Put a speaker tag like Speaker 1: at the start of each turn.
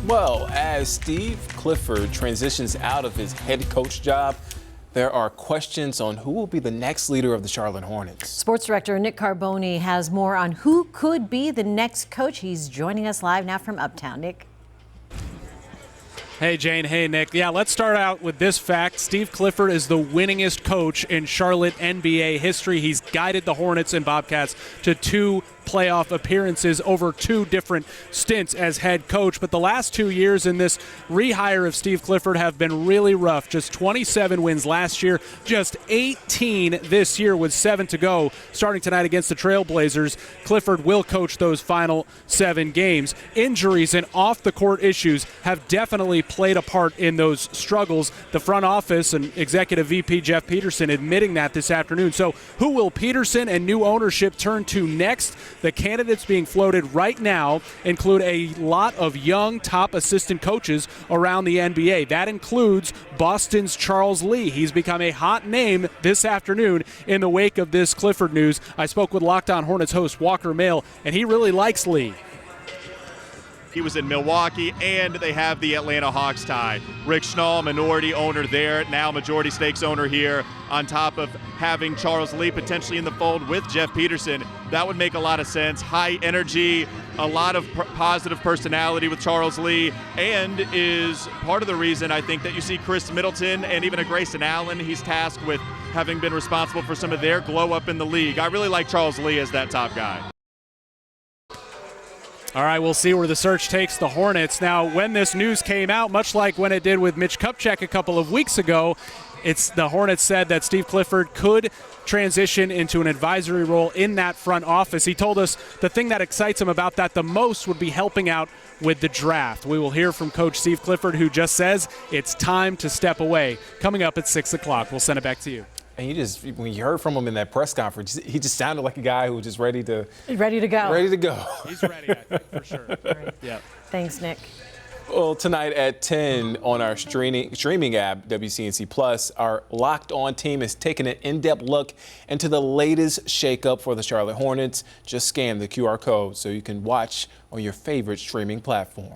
Speaker 1: Well, as Steve Clifford transitions out of his head coach job, there are questions on who will be the next leader of the Charlotte Hornets.
Speaker 2: Sports director Nick Carboni has more on who could be the next coach. He's joining us live now from Uptown. Nick.
Speaker 3: Hey, Jane. Hey, Nick. Yeah, let's start out with this fact. Steve Clifford is the winningest coach in Charlotte NBA history. He's guided the Hornets and Bobcats to 2 playoff appearances over 2 different stints as head coach. But the last 2 years in this rehire of Steve Clifford have been really rough. Just 27 wins last year, just 18 this year with 7 to go. Starting tonight against the Trailblazers, Clifford will coach those final 7 games. Injuries and off-the-court issues have definitely played a part in those struggles. The front office and executive VP Jeff Peterson admitting that this afternoon. So who will Peterson and new ownership turn to next? The candidates being floated right now include a lot of young top assistant coaches around the NBA. That includes Boston's Charles Lee. He's become a hot name this afternoon in the wake of this Clifford news. I spoke with Locked On Hornets host Walker Mail, and he really likes Lee.
Speaker 4: He was in Milwaukee, and they have the Atlanta Hawks tie. Rick Schnall, minority owner there, now majority stakes owner here, on top of having Charles Lee potentially in the fold with Jeff Peterson. That would make a lot of sense. High energy, a lot of positive personality with Charles Lee, and is part of the reason I think that you see Chris Middleton and even a Grayson Allen, he's tasked with having been responsible for some of their glow up in the league. I really like Charles Lee as that top guy.
Speaker 3: All right, we'll see where the search takes the Hornets. Now, when this news came out, much like when it did with Mitch Kupchak a couple of weeks ago, the Hornets said that Steve Clifford could transition into an advisory role in that front office. He told us the thing that excites him about that the most would be helping out with the draft. We will hear from Coach Steve Clifford, who just says it's time to step away. Coming up at 6 o'clock. We'll send it back to you.
Speaker 1: And when you heard from him in that press conference, he just sounded like a guy who was just ready to go.
Speaker 3: He's ready, I think, for sure.
Speaker 2: Right.
Speaker 3: Yep.
Speaker 2: Thanks, Nick.
Speaker 1: Well, tonight at 10 on our streaming app, WCNC Plus, our Locked On team is taking an in-depth look into the latest shakeup for the Charlotte Hornets. Just scan the QR code so you can watch on your favorite streaming platform.